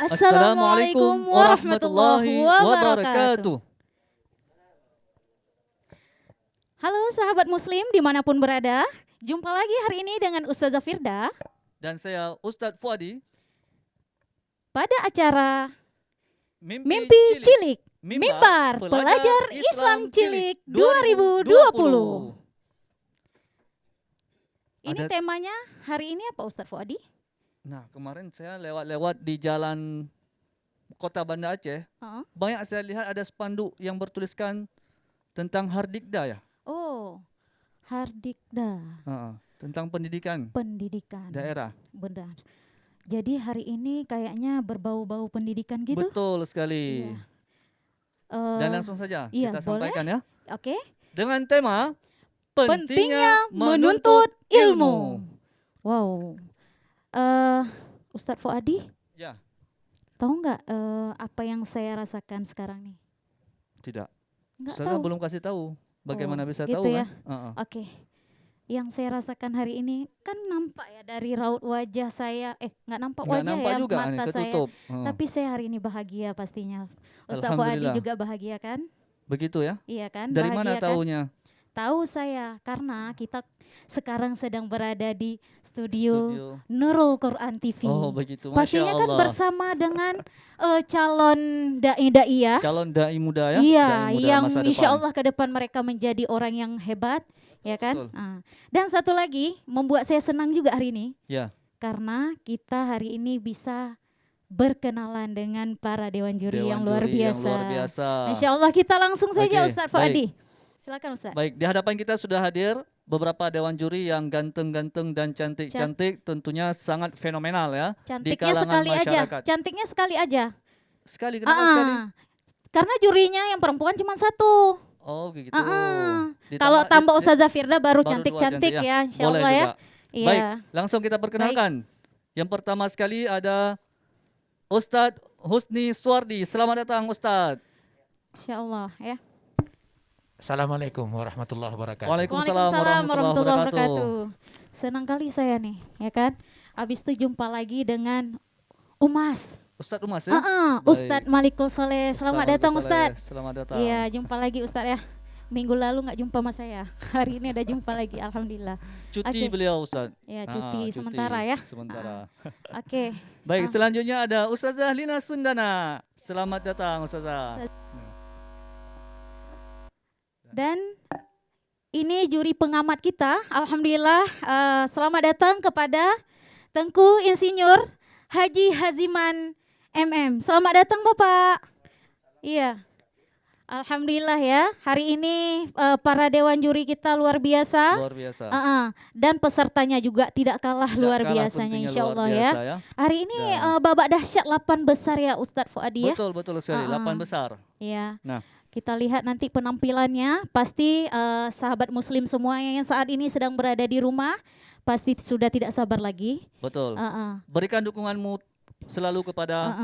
Assalamualaikum warahmatullahi wabarakatuh. Halo sahabat muslim dimanapun berada. Jumpa lagi hari ini dengan Ustazah Firda Dan saya Ustadz Fuadi. pada acara Mimpi Cilik Mimbar Pelajar Islam Cilik 2020. Ini temanya hari ini apa Ustadz Fuadi? Nah, kemarin saya lewat-lewat di jalan kota Banda Aceh. Banyak saya lihat ada spanduk yang bertuliskan tentang Hardikda ya. Oh, Hardikda. Tentang pendidikan daerah. Benar. Jadi hari ini kayaknya berbau-bau pendidikan gitu. Betul sekali. Iya. Dan langsung saja iya, kita boleh. sampaikan ya. Oke. Dengan tema Pentingnya menuntut ilmu. Wow. Ustadz Fuadi, Ya, tahu nggak apa yang saya rasakan sekarang nih? tidak. Nggak Saya tahu. belum kasih tahu. Bagaimana bisa gitu tahu ya? kan? Oke. Yang saya rasakan hari ini kan nampak ya dari raut wajah saya, nggak nampak Nggak wajah nampak ya, juga nih, mata saya. ketutup. Tapi saya hari ini bahagia pastinya. Ustadz Fuadi Alhamdulillah. juga bahagia kan? Begitu ya? Iya kan? Dari Bahagia mana kan? taunya? Tahu saya karena kita sekarang sedang berada di studio Nurul Quran TV. Oh begitu, Masya Pastinya kan Allah. bersama dengan calon dai ya. Calon dai muda ya. Iya, Dai muda yang masa insya depan. Allah ke depan mereka menjadi orang yang hebat, ya kan? Betul. Dan satu lagi membuat saya senang juga hari ini, Ya. karena kita hari ini bisa berkenalan dengan para dewan juri Dewan yang luar juri yang biasa. luar biasa. Insya Allah kita langsung saja Oke, Ustadz baik. Fuadi. Silakan Ustadz. Baik, di hadapan kita sudah hadir beberapa dewan juri yang ganteng-ganteng dan cantik-cantik, tentunya sangat fenomenal ya. Cantiknya kalangan sekali aja, masyarakat. cantiknya sekali aja. Sekali, kenapa sekali? Karena jurinya yang perempuan cuma satu. Oh begitu. Kalau tambah Ustazah Firda baru baru cantik-cantik dua ya, insya Boleh Allah ya. juga. Iya. Baik, langsung kita perkenalkan. Yang pertama sekali ada Ustadz Husni Suwardi. Selamat datang Ustadz. Insya Allah ya. Assalamualaikum warahmatullahi wabarakatuh. Waalaikumsalam warahmatullahi wabarakatuh. Senang kali saya nih, ya kan. Habis itu jumpa lagi dengan Umas. Ustadz Umas ya? Baik. Ustadz Malikul Soleh. Selamat datang Ustadz. Selamat datang. Iya, jumpa lagi Ustadz ya. Minggu lalu nggak jumpa sama saya. Hari ini ada jumpa lagi, alhamdulillah. Cuti beliau Ustadz. Ya, cuti sementara ya. Sementara. Oke. Baik, selanjutnya ada Ustazah Lina Sundana. Selamat datang Ustazah. Dan ini juri pengamat kita, alhamdulillah. Selamat datang kepada Tengku Insinyur Haji Haziman MM. Selamat datang Bapak. Iya. Alhamdulillah ya, hari ini para dewan juri kita luar biasa. Luar biasa. Dan pesertanya juga tidak kalah luar biasanya insya Allah ya. Hari ini babak dahsyat 8 besar ya Ustadz Fuadi ya. Betul sekali, 8 besar. Iya. Nah, kita lihat nanti penampilannya, pasti sahabat muslim semua yang saat ini sedang berada di rumah pasti sudah tidak sabar lagi. betul. Berikan dukunganmu selalu kepada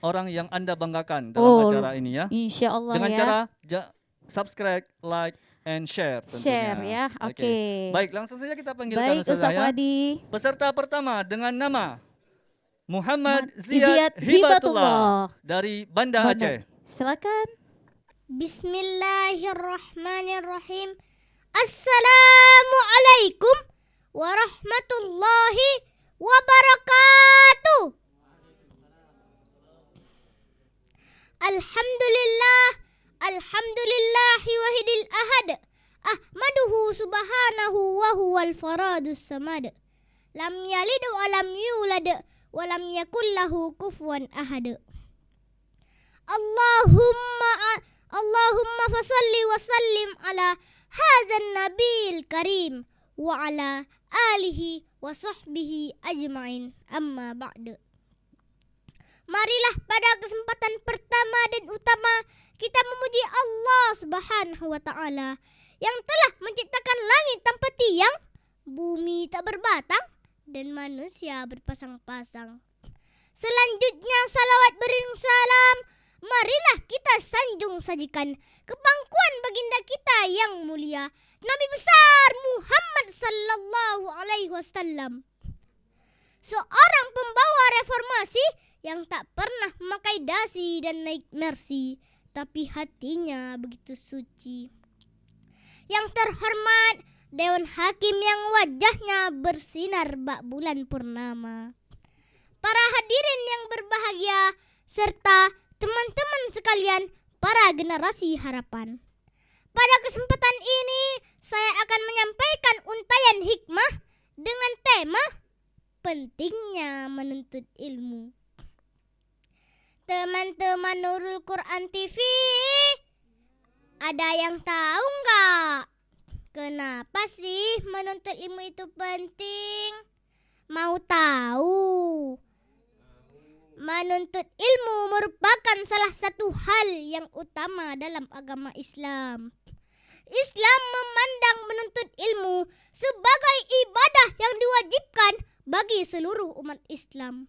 orang yang Anda banggakan dalam acara ini ya. Insya Allah dengan ya. cara subscribe, like, and share tentunya. Share ya, oke. Baik, langsung saja kita panggilkan Baik Ustaz ya. Fuadi. Peserta pertama dengan nama Muhammad Ziyad Hibatullah dari Banda Aceh. Silakan. Bismillahirrahmanirrahim. Assalamualaikum warahmatullahi wabarakatuh. Alhamdulillahi wahidil ahad. Ahmaduhu subhanahu wa huwal faradus samad. Lam yalid wa lam yulad wa lam yakul lahu kufuwan ahad. Allahumma fasalli wa sallim ala hadzal nabiyil karim wa ala alihi wa sahbihi ajma'in, amma ba'du. Marilah pada kesempatan pertama dan utama kita memuji Allah Subhanahu wa taala yang telah menciptakan langit tanpa tiang, bumi tak berbatang, dan manusia berpasang-pasang. Selanjutnya salawat beriring salam marilah kita sanjung sajikan ke pangkuan baginda kita yang mulia, Nabi besar Muhammad sallallahu alaihi wasallam. Seorang pembawa reformasi yang tak pernah prestasi dan naik mercy, tapi hatinya begitu suci. Yang terhormat, Dewan Hakim yang wajahnya bersinar bak bulan purnama. Para hadirin yang berbahagia, serta teman-teman sekalian, para generasi harapan. Pada kesempatan ini, saya akan menyampaikan untayan hikmah dengan tema pentingnya menuntut ilmu. Teman-teman Nurul Quran TV, ada yang tahu nggak? Kenapa sih menuntut ilmu itu penting? Mau tahu? Menuntut ilmu merupakan salah satu hal yang utama dalam agama Islam. Islam memandang menuntut ilmu sebagai ibadah yang diwajibkan bagi seluruh umat Islam.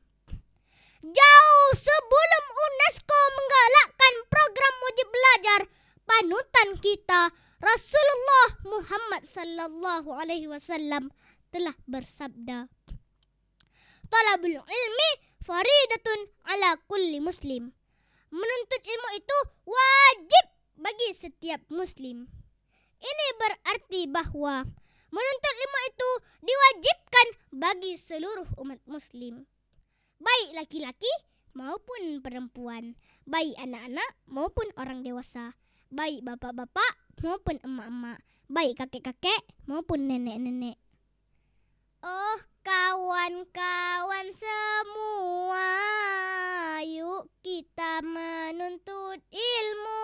Jauh sebelum UNESCO menggalakkan program wajib belajar, panutan kita Rasulullah Muhammad sallallahu alaihi wasallam telah bersabda, "Talabul ilmi faridatun ala kulli muslim." Menuntut ilmu itu wajib bagi setiap muslim. Ini berarti bahwa menuntut ilmu itu diwajibkan bagi seluruh umat muslim, baik laki-laki maupun perempuan, baik anak-anak maupun orang dewasa, baik bapak-bapak maupun emak-emak, baik kakek-kakek maupun nenek-nenek. Oh kawan-kawan semua, yuk kita menuntut ilmu.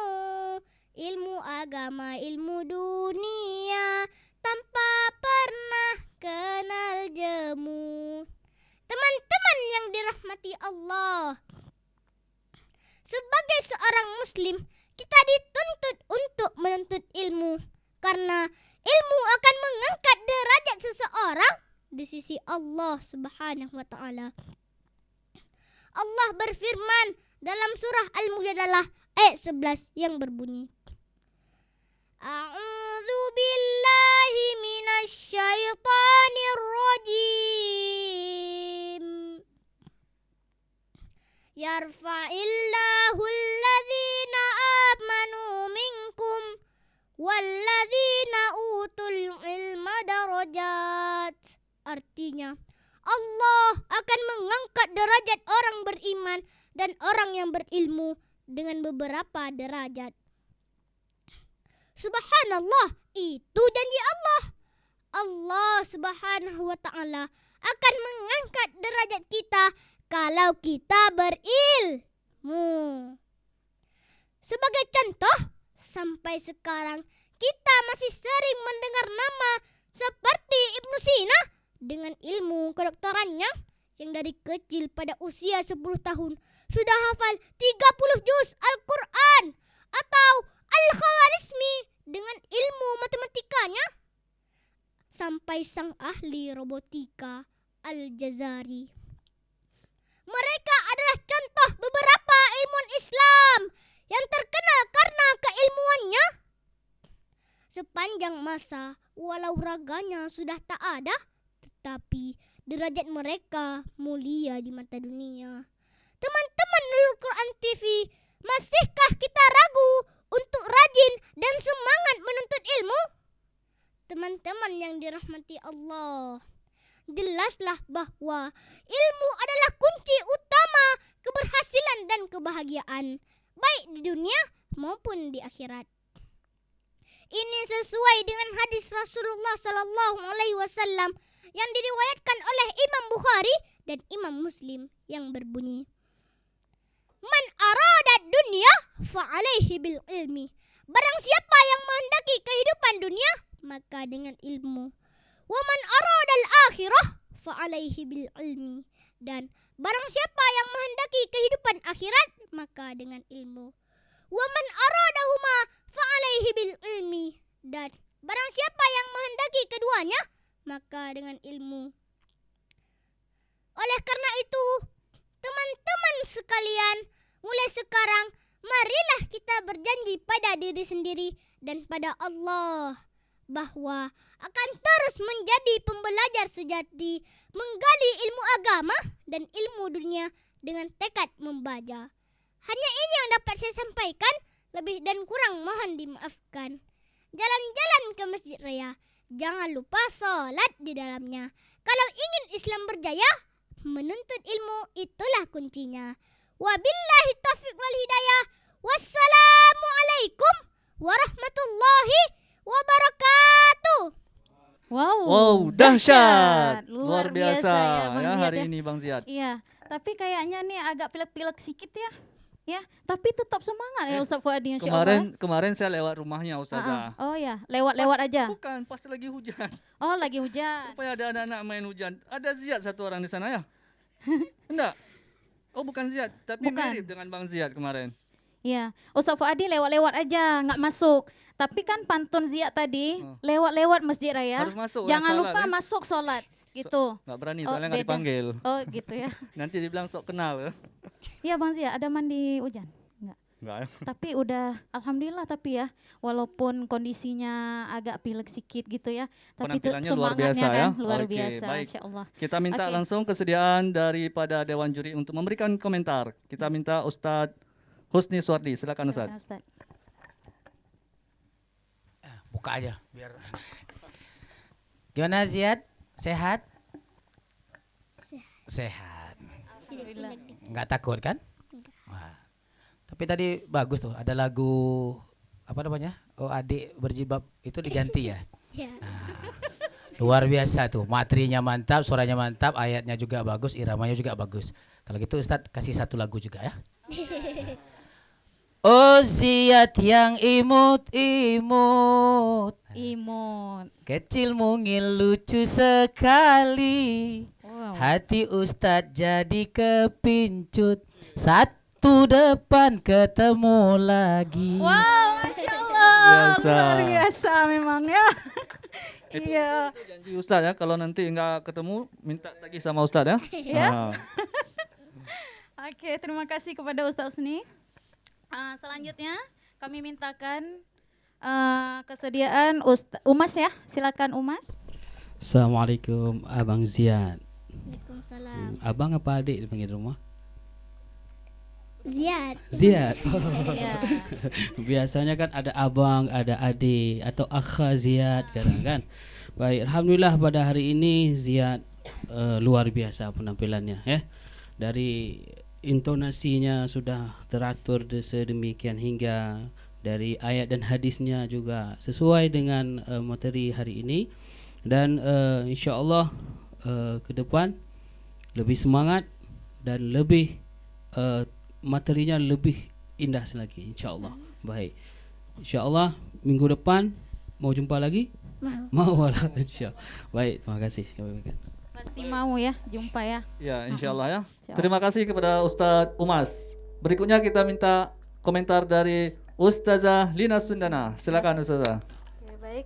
Ilmu agama, ilmu dunia, tanpa pernah kenal jemu. Teman-teman yang dirahmati Allah, sebagai seorang muslim, kita dituntut untuk menuntut ilmu, karena ilmu akan mengangkat derajat seseorang di sisi Allah Subhanahu wa taala. Allah berfirman dalam surah Al-Mujadalah ayat 11 yang berbunyi, A'udzu billahi minasy syaithanir rajim. Yarfa'illahu alladhina amanu minkum walladzina utul ilma darajat. Artinya, Allah akan mengangkat derajat orang beriman dan orang yang berilmu dengan beberapa derajat. Subhanallah, itu janji Allah. Allah Subhanahu wa taala akan mengangkat derajat kita kalau kita berilmu. Sebagai contoh, sampai sekarang kita masih sering mendengar nama seperti Ibnu Sina dengan ilmu kedokterannya yang dari kecil pada usia 10 tahun sudah hafal 30 juz Al-Quran, atau Al-Khawarizmi dengan ilmu matematikanya, sampai sang ahli robotika Al-Jazari. Mereka adalah contoh beberapa ilmuwan Islam yang terkenal karena keilmuannya. Sepanjang masa, walau raganya sudah tak ada, tetapi derajat mereka mulia di mata dunia. Teman-teman Nurul Quran TV, masihkah kita ragu untuk rajin dan semangat menuntut ilmu? Teman-teman yang dirahmati Allah, jelaslah bahwa ilmu adalah kunci utama keberhasilan dan kebahagiaan, baik di dunia maupun di akhirat. Ini sesuai dengan hadis Rasulullah sallallahu alaihi wasallam yang diriwayatkan oleh Imam Bukhari dan Imam Muslim yang berbunyi, Man arada dunya fa'alaihi bil ilmi. Barang siapa yang menghendaki kehidupan dunia, maka dengan ilmu. Wa man arada al akhirah fa'alaihi bil ilmi. Dan barang siapa yang menghendaki kehidupan akhirat, maka dengan ilmu. Wa man aradahuma fa'alaihi bil ilmi. Dan barang siapa yang menghendaki keduanya, maka dengan ilmu. Oleh karena itu, teman-teman sekalian, mulai sekarang marilah kita berjanji pada diri sendiri dan pada Allah bahwa akan terus menjadi pembelajar sejati, menggali ilmu agama dan ilmu dunia dengan tekad membaca. Hanya ini yang dapat saya sampaikan. Lebih dan kurang mohon dimaafkan. Jalan-jalan ke Masjid Raya. Jangan lupa sholat di dalamnya. Kalau ingin Islam berjaya, menuntut ilmu itulah kuncinya. Wabillahi taufiq wal hidayah. Wassalamualaikum warahmatullahi wabarakatuh. Wow, Dahsyat. Luar biasa biasa ya, Bang ya Ziyad hari ya. ini Bang Ziyad. Iya, tapi kayaknya nih agak pilek-pilek sedikit ya. Ya, tapi tetap semangat ya Ustaz Fuadi insyaallah. Kemarin saya lewat rumahnya Ustazah. Oh ya, lewat-lewat aja. Bukan, pasti lagi hujan. Oh, lagi hujan. Supaya ada anak-anak main hujan. Ada Ziyad satu orang di sana ya? Enggak? Oh bukan Ziyad, tapi Bukan. mirip dengan Bang Ziyad kemarin. Iya, Ustaz Fuadi lewat-lewat aja, nggak masuk. Tapi kan pantun Ziyad tadi lewat-lewat Masjid Raya. Harus masuk. Jangan sholat, lupa ya. masuk sholat gitu. Nggak berani Oh, soalnya nggak beda. dipanggil. Oh gitu ya. Nanti dibilang sok kenal ya. Iya Bang Ziyad, ada mandi hujan? Enggak. Enggak ya. Tapi udah alhamdulillah tapi ya walaupun kondisinya agak pilek sedikit gitu ya, tapi Penampilannya luar semangatnya biasa kan ya. luar Oke, biasa baik. insyaallah. Kita minta Oke. langsung kesediaan daripada Dewan Juri untuk memberikan komentar. Kita minta Ustadz Husni Suwardi. Silakan Ustadz. Silakan, Ustaz. Buka aja biar. Gimana Ziyad? Sehat? Sehat. Nggak takut kan? Wah. Tapi tadi bagus tuh, ada lagu apa namanya? Oh adik berjilbab itu diganti ya. Ya. Luar biasa tuh, materinya mantap, suaranya mantap, ayatnya juga bagus, iramanya juga bagus. Kalau gitu Ustadz kasih satu lagu juga ya. Oh Ziyad yang imut-imut, Imut. kecil mungil lucu sekali. Wow. Hati Ustadz jadi kepincut, satu depan ketemu lagi. Wow, Masya Allah. Biasa. Luar biasa memang ya. Iya. Itu janji Ustadz ya, kalau nanti nggak ketemu, minta tagih sama Ustadz ya. Ya. Ah. Oke, terima kasih kepada Ustaz Husni. Selanjutnya kami mintakan kesediaan Umas ya. Silakan Umas. Assalamualaikum Abang Ziyad. Waalaikumsalam. Abang apa adik dipanggil rumah? Ziyad. Ziyad. Iya. Biasanya kan ada abang, ada adik atau akha Ziyad kan. Baik, alhamdulillah pada hari ini Ziyad luar biasa penampilannya ya. Dari intonasinya sudah teratur sedemikian hingga dari ayat dan hadisnya juga sesuai dengan materi hari ini dan insyaallah ke depan lebih semangat dan lebih materinya lebih indah lagi insyaallah. Baik. Insyaallah minggu depan mau jumpa lagi? Mau lah insyaallah. Baik, terima kasih. Pasti mau ya jumpa ya. Ya, insya Allah ya. Insya Terima kasih kepada Ustadz Umas. Berikutnya kita minta komentar dari Ustazah Lina Sundana. Silakan Ustazah. Oke, baik.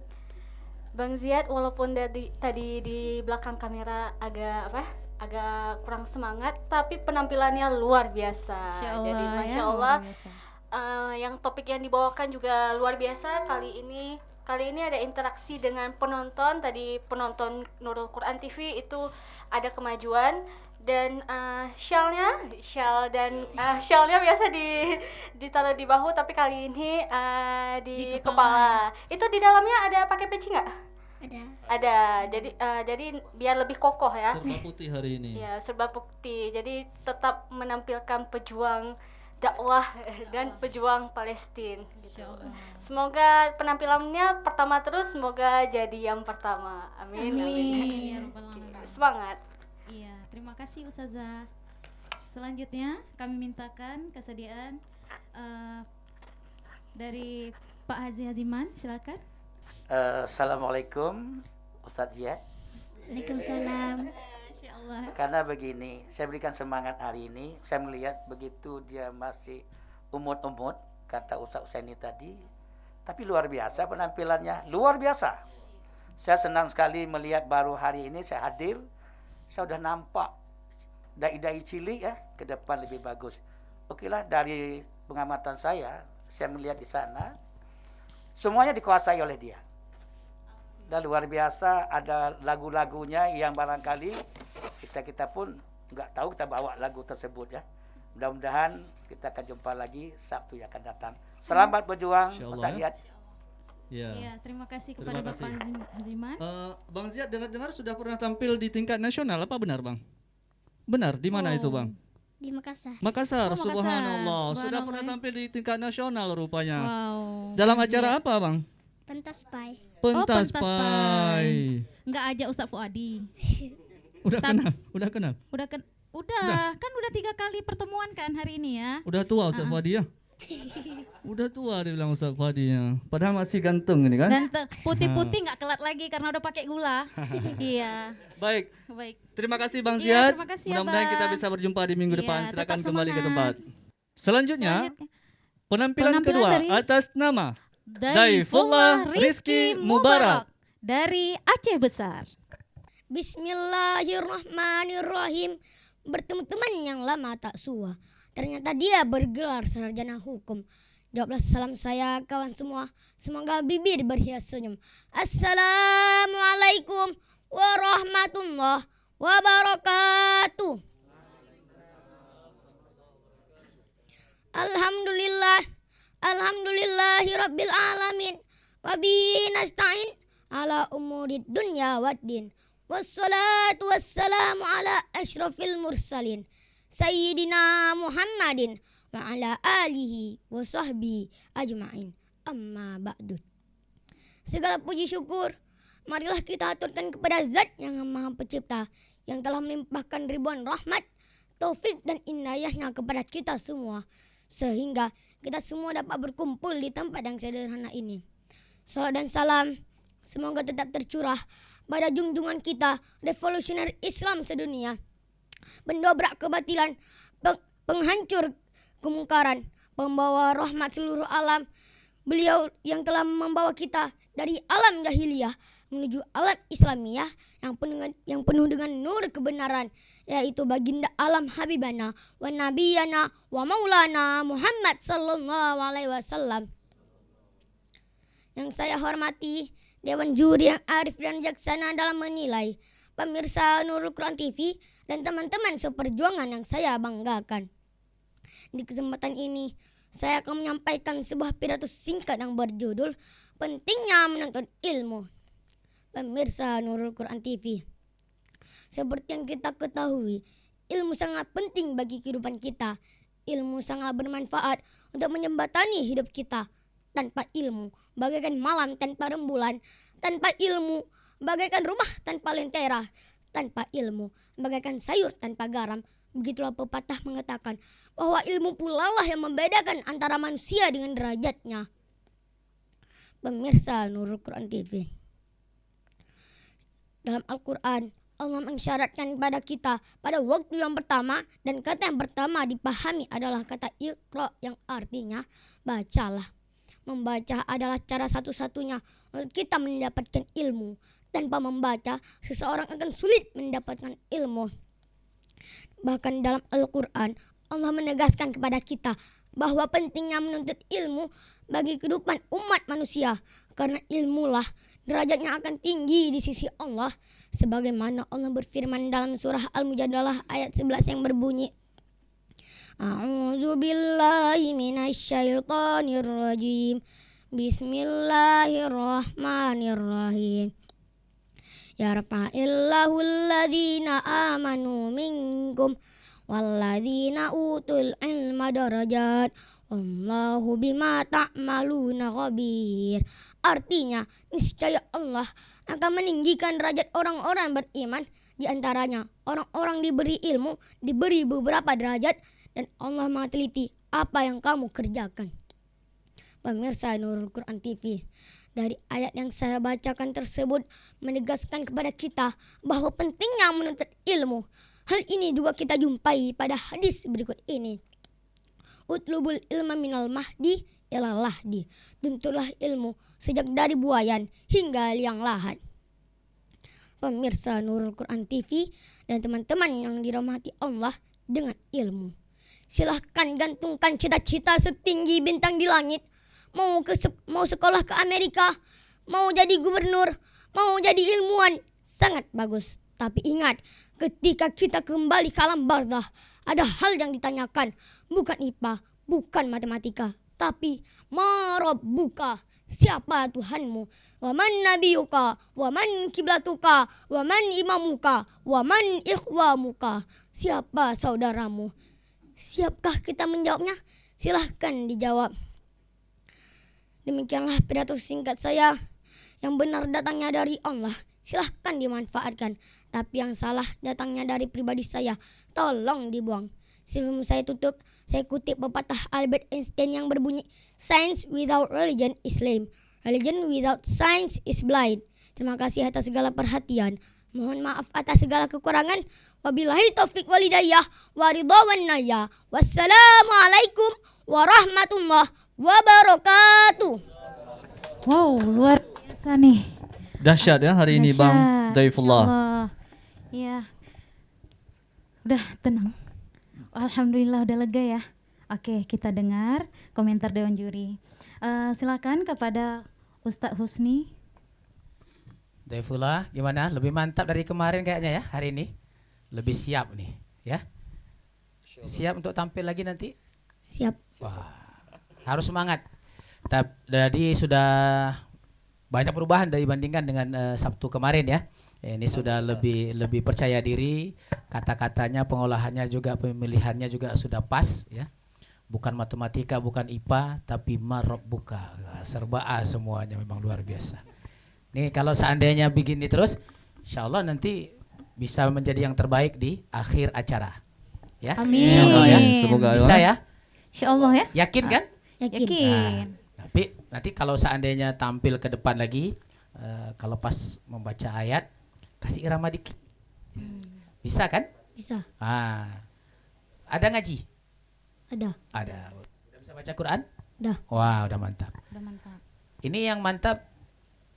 Bang Ziyad, walaupun tadi di belakang kamera agak kurang semangat, tapi penampilannya luar biasa. Masya Allah, Jadi masya ya, Allah, luar biasa. yang topik yang dibawakan juga luar biasa. Kali ini ada interaksi dengan penonton. Tadi penonton Nurul Quran TV itu ada kemajuan dan shellnya biasa ditaruh di bahu, tapi kali ini di kepala. Itu di dalamnya ada pakai peci nggak? Ada. Jadi biar lebih kokoh ya. Serba putih hari ini. Ya, serba putih. Jadi tetap menampilkan pejuang dakwah dan pejuang Palestina gitu. Semoga penampilannya pertama terus, semoga jadi yang pertama. Amin. Amin. Ya Rabbal Alamin. Semangat. Iya, terima kasih Ustazah. Selanjutnya kami mintakan kesediaan dari Pak Haji Haziman, silakan. Assalamualaikum Ustadz Ziyad. Waalaikumsalam. Insyaallah. Karena begini, saya berikan semangat hari ini. Saya melihat begitu dia masih umut-umut, kata Ustadz Usaini tadi. Tapi luar biasa penampilannya, luar biasa. Saya senang sekali melihat baru hari ini saya hadir. Saya sudah nampak dai-dai cilik ya, ke depan lebih bagus. Okelah, dari pengamatan saya melihat di sana, semuanya dikuasai oleh dia. Dan luar biasa, ada lagu-lagunya yang barangkali kita pun nggak tahu kita bawa lagu tersebut ya. Mudah-mudahan kita akan jumpa lagi Sabtu yang akan datang. Selamat berjuang, Insya Allah, Pak ya. Ziyad. Ya. Iya, terima kasih Terima kepada kasih. Bapak Aziman. Bang Ziyad dengar-dengar sudah pernah tampil di tingkat nasional, apa benar Bang? Benar, di mana itu Bang? Di Makassar. Makassar, Oh, Makassar. subhanallah. Sudah Subhanallah, pernah ya. tampil di tingkat nasional rupanya. Wow. Dalam Bang acara Ziyad. apa Bang? Pentas Pai. Pentas Pentas Pai. Enggak aja Ustadz Fuadi. Udah kenal? Udah kenal? Udah, kan udah 3 kali pertemuan kan hari ini ya. Udah tua Ustaz Fuadi ya? Udah tua dia bilang Ustaz Fuadi ya. Padahal masih ganteng ini kan? Dan putih-putih nggak kelat lagi karena udah pakai gula. Iya, Baik, baik. terima kasih Bang Iya, Ziyad. terima kasih ya, Mudah-mudahan kita Bang. bisa berjumpa di minggu Iya, depan. tetap Silakan kembali ke semangat. tempat. Selanjutnya, penampilan Penampilan kedua dari atas nama Daifullah Rizky Mubarak dari Aceh Besar. Bismillahirrahmanirrahim. Bertemu teman yang lama tak sua. Ternyata dia bergelar sarjana hukum. Jawablah salam saya kawan semua. Semoga bibir berhias senyum. Assalamualaikum warahmatullahi wabarakatuh. Alhamdulillah. Alhamdulillahi rabbil alamin. Wa bihi nasta'in ala umurid dunya waddin. Wassalatu wassalamu ala asyrafil mursalin. Sayyidina Muhammadin wa ala alihi wa sahbihi ajma'in. Amma ba'du. Segala puji syukur marilah kita aturkan kepada Zat yang Maha Pencipta, yang telah melimpahkan ribuan rahmat, taufik dan inayahnya kepada kita semua, sehingga kita semua dapat berkumpul di tempat yang sederhana ini. Salam dan salam semoga tetap tercurah pada junjungan kita, revolusioner Islam sedunia, pendobrak kebatilan, penghancur kemungkaran, pembawa rahmat seluruh alam. Beliau yang telah membawa kita dari alam jahiliyah menuju alam Islamiyah yang penuh dengan nur kebenaran, yaitu baginda alam Habibana wa Nabiyana wa Maulana Muhammad sallallahu alaihi wasallam. Yang saya hormati Dewan Juri yang arif dan bijaksana dalam menilai, pemirsa Nurul Quran TV, dan teman-teman seperjuangan yang saya banggakan. Di kesempatan ini, saya akan menyampaikan sebuah pidato singkat yang berjudul Pentingnya Menuntut Ilmu. Pemirsa Nurul Quran TV, seperti yang kita ketahui, ilmu sangat penting bagi kehidupan kita. Ilmu sangat bermanfaat untuk menjembatani hidup kita. Tanpa ilmu, bagaikan malam tanpa rembulan. Tanpa ilmu, bagaikan rumah tanpa lentera. Tanpa ilmu, bagaikan sayur tanpa garam. Begitulah pepatah mengatakan bahwa ilmu pula lah yang membedakan antara manusia dengan derajatnya. Pemirsa Nurul Quran TV, dalam Al-Quran, Allah mengisyaratkan kepada kita pada waktu yang pertama, dan kata yang pertama dipahami adalah kata Iqra, yang artinya bacalah. Membaca adalah cara satu-satunya untuk kita mendapatkan ilmu. Tanpa membaca, seseorang akan sulit mendapatkan ilmu. Bahkan dalam Al-Quran, Allah menegaskan kepada kita bahwa pentingnya menuntut ilmu bagi kehidupan umat manusia. Karena ilmulah derajatnya akan tinggi di sisi Allah. Sebagaimana Allah berfirman dalam surah Al-Mujadalah ayat 11 yang berbunyi, A'udzu billahi minasyaitonir rajim. Bismillahirrahmanirrahim. Yarfa'illahu alladhina amanu minkum walladzina utul ilma darajat. Wallahu bima ta'maluna khabir. Artinya, niscaya Allah akan meninggikan derajat orang-orang beriman. Di antaranya, orang-orang diberi ilmu diberi beberapa derajat, dan Allah Maha teliti apa yang kamu kerjakan. Pemirsa Nurul Quran TV, dari ayat yang saya bacakan tersebut menegaskan kepada kita bahwa pentingnya menuntut ilmu. Hal ini juga kita jumpai pada hadis berikut ini. Utlubul ilma minal mahdi ilal lahdi. Tuntutlah ilmu sejak dari buayan hingga liang lahat. Pemirsa Nurul Quran TV dan teman-teman yang dirahmati Allah dengan ilmu, silahkan gantungkan cita-cita setinggi bintang di langit. Mau sekolah ke Amerika, mau jadi gubernur, mau jadi ilmuwan, sangat bagus. Tapi ingat, ketika kita kembali ke alam barzah, ada hal yang ditanyakan, bukan IPA, bukan matematika, tapi ma rabbuka, siapa Tuhanmu? Wa man nabiyuka, wa man kiblatuka, wa man imamuka, wa man ikhwamuka, siapa saudaramu? Siapkah kita menjawabnya? Silahkan dijawab. Demikianlah pidato singkat saya. Yang benar datangnya dari Allah, silahkan dimanfaatkan. Tapi yang salah datangnya dari pribadi saya, tolong dibuang. Sebelum saya tutup, saya kutip pepatah Albert Einstein yang berbunyi, "Science without religion is lame. Religion without science is blind." Terima kasih atas segala perhatian. Mohon maaf atas segala kekurangan. Wabillahi taufik walidayah waridhawan naya. Wassalamualaikum warahmatullahi wabarakatuh. Wow, luar biasa nih. Dahsyat ya hari ini Dahsyat. Bang Daifullah. Insyaallah. Iya. Udah tenang. Alhamdulillah udah lega ya. Oke, kita dengar komentar Dewan Juri. Silakan kepada Ustadz Husni. Daifullah, gimana? Lebih mantap dari kemarin kayaknya ya hari ini. Lebih siap nih, ya. Siap untuk tampil lagi nanti? Siap. Wah, harus semangat. Tadi sudah banyak perubahan dibandingkan dengan Sabtu kemarin ya. Ini sudah lebih percaya diri, kata-katanya, pengolahannya juga, pemilihannya juga sudah pas ya. Bukan matematika, bukan IPA, tapi marabbuka. Serba A semuanya, memang luar biasa. Nih kalau seandainya begini terus, insya Allah nanti bisa menjadi yang terbaik di akhir acara. Ya. Amin. Insya Allah ya. Semoga Bisa ya. Insyaallah ya. Yakin kan? Yakin. Tapi nanti kalau seandainya tampil ke depan lagi, kalau pas membaca ayat, kasih irama dikit. Bisa kan? Bisa. Ada ngaji? Ada. Ada. Udah bisa baca Quran? Udah. Wah, udah mantap. Udah mantap. Ini yang mantap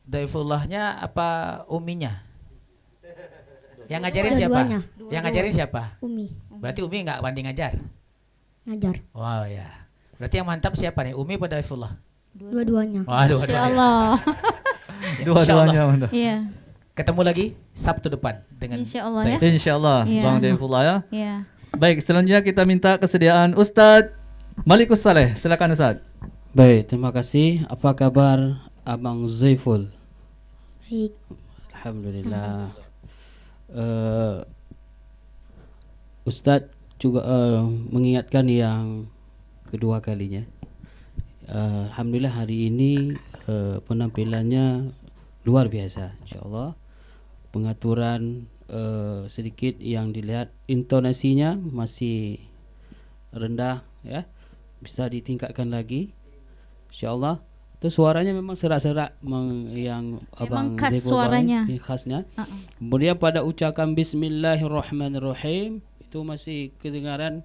Daifullahnya apa Uminya? Yang ngajarin siapa? Dua-duanya. Yang ngajarin siapa? Umi. Berarti Umi nggak banding ngajar? Ngajar. Wow ya. Berarti yang mantap siapa nih? Umi apa Daifullah? Dua-duanya. Wah, Insyaallah. Dua-duanya mantap. Iya. Ketemu lagi Sabtu depan dengan Insyaallah ya. Insyaallah Iya. Bang Daifullah ya. Iya. Baik, selanjutnya kita minta kesediaan Ustadz Malikus Saleh. Silakan Ustadz. Baik, terima kasih. Apa kabar Abang Zaiful? Baik. Alhamdulillah. Ustadz juga mengingatkan yang kedua kalinya. Alhamdulillah hari ini penampilannya luar biasa, insyaallah. Pengaturan sedikit yang dilihat, intonasinya masih rendah ya, bisa ditingkatkan lagi, insyaallah. Itu suaranya memang serak-serak yang Abang khas Zaiful suaranya. khasnya. Kemudian pada ucapan Bismillahirrahmanirrahim itu masih kedengaran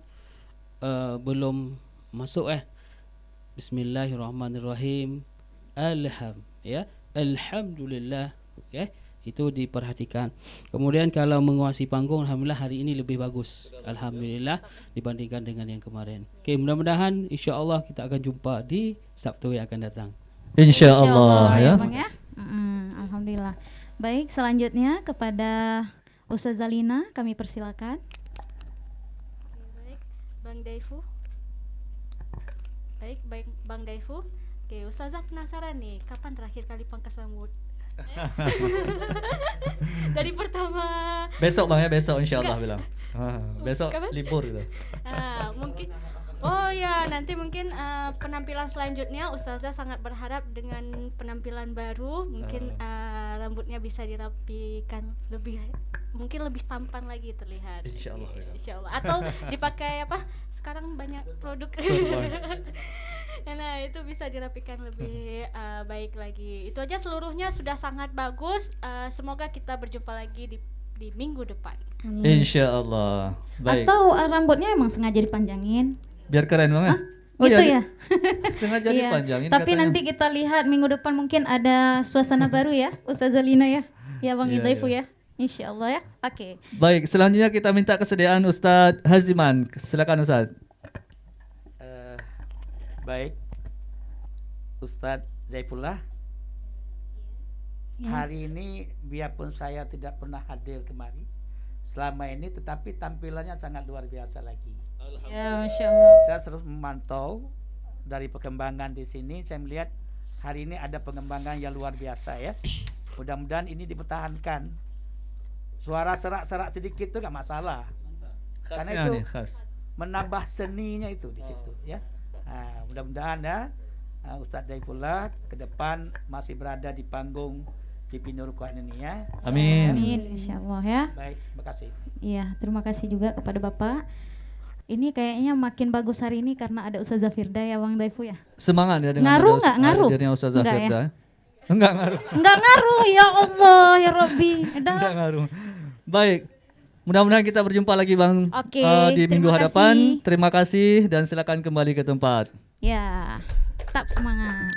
belum masuk Bismillahirrahmanirrahim. Alhamdulillah ya. Itu diperhatikan. Kemudian kalau menguasai panggung, alhamdulillah hari ini lebih bagus. Alhamdulillah dibandingkan dengan yang kemarin. Oke, mudah-mudahan insyaallah kita akan jumpa di Sabtu yang akan datang. Insyaallah ya. Bang ya. Alhamdulillah. Baik, selanjutnya kepada Ustazah Lina kami persilakan. Baik, Bang Daifu. Baik, Bang Daifu. Oke, Ustazah penasaran nih, kapan terakhir kali pangkas rambut? Dari pertama. Besok Bang ya, besok insyaallah bilang. Besok Kapan? libur gitu. Mungkin. Oh ya, nanti mungkin penampilan selanjutnya Ustazah sangat berharap dengan penampilan baru, mungkin rambutnya bisa dirapikan mungkin lebih tampan lagi terlihat. Insyaallah. Ya. Insyaallah. Atau dipakai apa? Sekarang banyak produk. Nah, itu bisa dirapikan lebih baik lagi. Itu aja, seluruhnya sudah sangat bagus. Semoga kita berjumpa lagi di minggu depan. Insyaallah. Baik. Atau rambutnya emang sengaja dipanjangin? Biar keren banget. Gitu ya. Sengaja Iya. dipanjangin Tapi katanya. nanti kita lihat minggu depan mungkin ada suasana baru ya, Ustazah Lina ya. Ya Bang Iya, Daifu iya. ya. Insyaallah ya. Oke. Baik, selanjutnya kita minta kesediaan Ustadz Haziman. Silakan Ustadz. Baik, Ustadz Zaifullah. Ya. Hari ini biarpun saya tidak pernah hadir kemari, selama ini, tetapi tampilannya sangat luar biasa lagi. Ya, Masya Allah. Saya terus memantau dari perkembangan di sini. Saya melihat hari ini ada pengembangan yang luar biasa ya. Mudah-mudahan ini dipertahankan. Suara serak-serak sedikit itu nggak masalah. Karena Khasnya itu nih, khas. menambah seninya itu di situ ya. Nah, mudah-mudahan ya Ustadz Daifullah ke depan masih berada di panggung GP Nurul Quran ini ya. Amin. Amin, insya Allah ya. Baik, terima kasih. Iya, terima kasih juga kepada Bapak. Ini kayaknya makin bagus hari ini karena ada Ustazah Firda ya, Bang Daifu ya. Semangat ya dengan Ngaruh ada nggak? Ngaruh? hadirnya Ustazah Enggak ya? Firda. Enggak ngaruh. Enggak ngaruh, ya Allah, ya Rabbi. Enggak ngaruh. Baik. Mudah-mudahan kita berjumpa lagi Bang Oke, di minggu terima hadapan. kasih. Terima kasih dan silakan kembali ke tempat. Ya, tetap semangat.